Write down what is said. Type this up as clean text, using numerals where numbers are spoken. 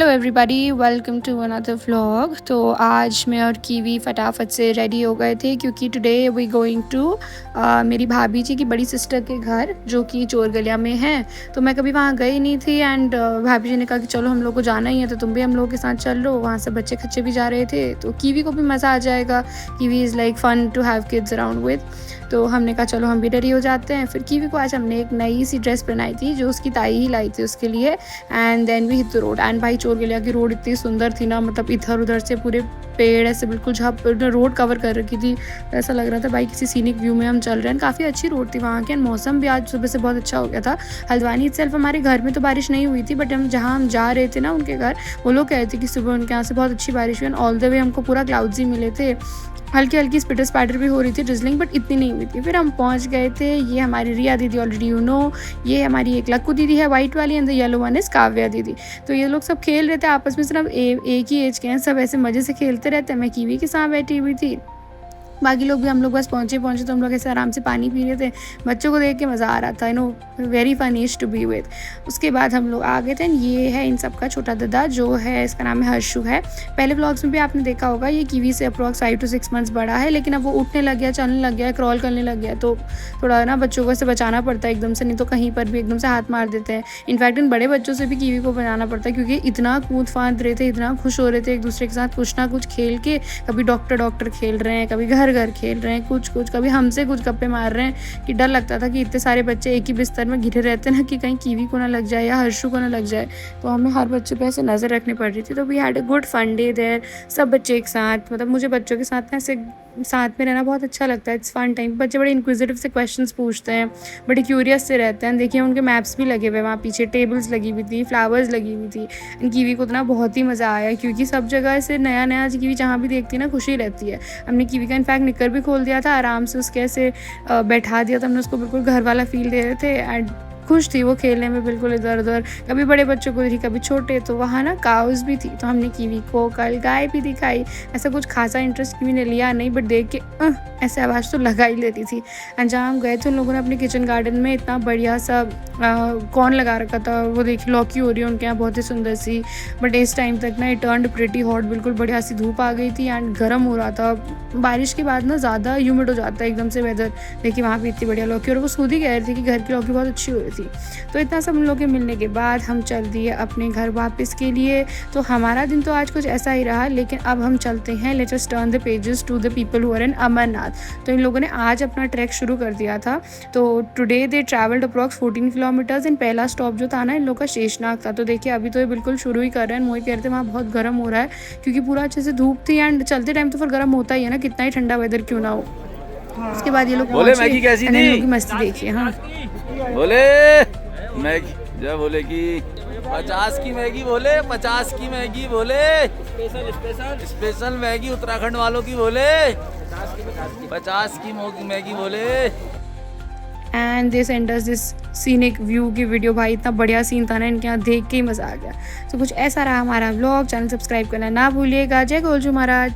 Everybody, welcome to another vlog. तो आज मैं और कीवी फटाफट से रेडी हो गए थे क्योंकि टुडे वी गोइंग टू मेरी भाभी जी की बड़ी सिस्टर के घर जो कि चोरगलिया में है। तो मैं कभी वहाँ गई नहीं थी एंड भाभी जी ने कहा कि चलो हम लोग को जाना ही है तो तुम भी हम लोगों के साथ चल लो। वहाँ से बच्चे खच्चे भी जा रहे थे तो कीवी को भी मज़ा आ जाएगा। Kiwi is like fun to have kids around with. तो हमने कहा चलो हम भी रेडी हो जाते हैं। फिर कीवी को आज हमने एक नई सी ड्रेस पहनाई थी जो उसकी ताई ही लाई थी उसके लिए। And then we hit the road. And भाई चोरगलिया की रोड इतनी सुंदर थी ना, मतलब इधर उधर से पूरे पेड़ ऐसे बिल्कुल झप रोड कवर कर रखी थी। ऐसा लग रहा था भाई किसी सीनिक व्यू में हम चल रहे हैं। काफ़ी अच्छी रोड थी वहाँ की एंड मौसम भी आज सुबह से बहुत अच्छा हो गया था। हल्द्वानी इटसेल्फ हमारे घर में तो बारिश नहीं हुई थी, बट हम जहाँ हम जा रहे थे ना उनके घर, वो लोग कह रहे थे कि सुबह उनके यहाँ से बहुत अच्छी बारिश हुई एंड ऑल द वे हमको पूरा क्लाउड्स ही मिले थे। हल्की हल्की स्पिटर स्पाइडर भी हो रही थी, ड्रिजलिंग, बट इतनी नहीं हुई थी। फिर हम पहुंच गए थे। ये हमारी रिया दीदी ऑलरेडी ये हमारी एक लक्कू दीदी है वाइट वाली and the yellow one is Kavya दीदी। तो ये लोग सब खेल रहे थे आपस में, सिर्फ एक ही एज के हैं, सब ऐसे मज़े से खेलते रहते हैं। मैं कीवी के साथ बैठी हुई थी, बाकी लोग भी हम लोग बस पहुँचे तो हम लोग ऐसे आराम से पानी पी रहे थे। बच्चों को देख के मज़ा आ रहा था, very fun as to be with. उसके बाद हम लोग आ गए थे। ये है इन सब का छोटा दादा जो है, इसका नाम है हर्षु है। पहले व्लॉग्स में भी आपने देखा होगा, ये कीवी से अप्रॉक्स 5 to 6 months बड़ा है, लेकिन अब वो उठने लग गया, चलने लग गया, क्रॉल करने लग गया। तो थोड़ा ना बच्चों को ऐसे बचाना पड़ता है एकदम से, नहीं तो कहीं पर भी एकदम से हाथ मार देते हैं। इनफैक्ट इन बड़े बच्चों से भी कीवी को बचाना पड़ता है क्योंकि इतना कूद फांद रहे थे, इतना खुश हो रहे थे एक दूसरे के साथ कुछ ना कुछ खेल के। कभी डॉक्टर खेल रहे हैं, कभी घर खेल रहे हैं, कुछ कभी हमसे कुछ गप्पे मार रहे हैं कि डर लगता था कि इतने सारे बच्चे एक ही बिस्तर में घिरे रहते हैं ना, कि कहीं कीवी को ना लग जाए या हर्षु को ना लग जाए। तो हमें हर बच्चे पे ऐसे नज़र रखनी पड़ रही थी। तो we had a good fun day there, सब बच्चे एक साथ। मतलब मुझे बच्चों के साथ ना ऐसे साथ में रहना बहुत अच्छा लगता है। It's fun time. बच्चे बड़े इंक्विजिटिव से क्वेश्चंस पूछते हैं, बड़े क्यूरियस से रहते हैं। देखिए उनके मैप्स भी लगे हुए, वहाँ पीछे टेबल्स लगी हुई थी, फ्लावर्स लगी हुई थी। एंड कीवी को इतना बहुत ही मज़ा आया क्योंकि सब जगह ऐसे नया नया कीवी जहाँ भी देखती है ना खुशी रहती है। हमने कीवी का इनफैक्ट निकर भी खोल दिया था, आराम से उसके ऐसे बैठा दिया था हमने उसको, बिल्कुल घर वाला फील दे रहे थे। एंड खुश थी वो खेलने में, बिल्कुल इधर उधर, कभी बड़े बच्चों को देखी कभी छोटे। तो वहाँ ना काउस भी थी, तो हमने कीवी को कल गाय भी दिखाई। ऐसा कुछ खासा इंटरेस्ट कीवी ने लिया नहीं, बट देख के ऐसे आवाज़ तो लगा ही लेती थी। एंड जहाँ हम गए थे उन लोगों ने अपने किचन गार्डन में इतना बढ़िया सा कॉर्न लगा रखा था। वो देखी लौकी हो रही है उनके यहाँ बहुत ही सुंदर सी, बट इस टाइम तक ना इट टर्न्ड प्रिटी हॉट, बिल्कुल बढ़िया सी धूप आ गई थी एंड गर्म हो रहा था। बारिश के बाद ना ज़्यादा ह्यूमिड हो जाता है एकदम से वेदर। देखिए वहाँ भी इतनी बढ़िया लौकी, और वो खुद ही कह रही थी कि घर की लौकी बहुत अच्छी हो रही थी। तो इतना सब हम लोग के मिलने के बाद हम चल दिए अपने घर वापस के लिए। तो हमारा दिन तो आज कुछ ऐसा ही रहा, लेकिन अब हम चलते हैं, let us turn the pages to the people who are in Amarnath. तो इन लोगों ने आज अपना ट्रैक शुरू कर दिया था। तो today they travelled approx 14 kilometres and पहला स्टॉप जो था ना इन लोग का शेषनाग था। तो देखिए अभी तो ये बिल्कुल शुरू ही कर रहे हैं। मोहित कह रहे थे वहाँ बहुत गर्म हो रहा है क्योंकि पूरा अच्छे से धूप थी एंड चलते टाइम तो फिर गर्म होता ही है ना, कितना ही ठंडा वेदर क्यों ना हो। उसके बाद ये लोग बोले मैगी कैसी थी, लोग की मस्ती देखिए। हाँ बोले मैगी जब बोले कि 50 की मैगी, बोले 50 की मैगी, बोले स्पेशल मैगी उत्तराखंड वालों की, बोले 50 की मैगी, बोले। And this Anders this scenic view की वीडियो। भाई इतना बढ़िया सीन था ना, इनके यहाँ देख के ही मज़ा आ गया। तो कुछ ऐसा रहा हमारा व्लॉग। चैनल सब्सक्राइब करना ना भूलिएगा। जय गोलजू महाराज।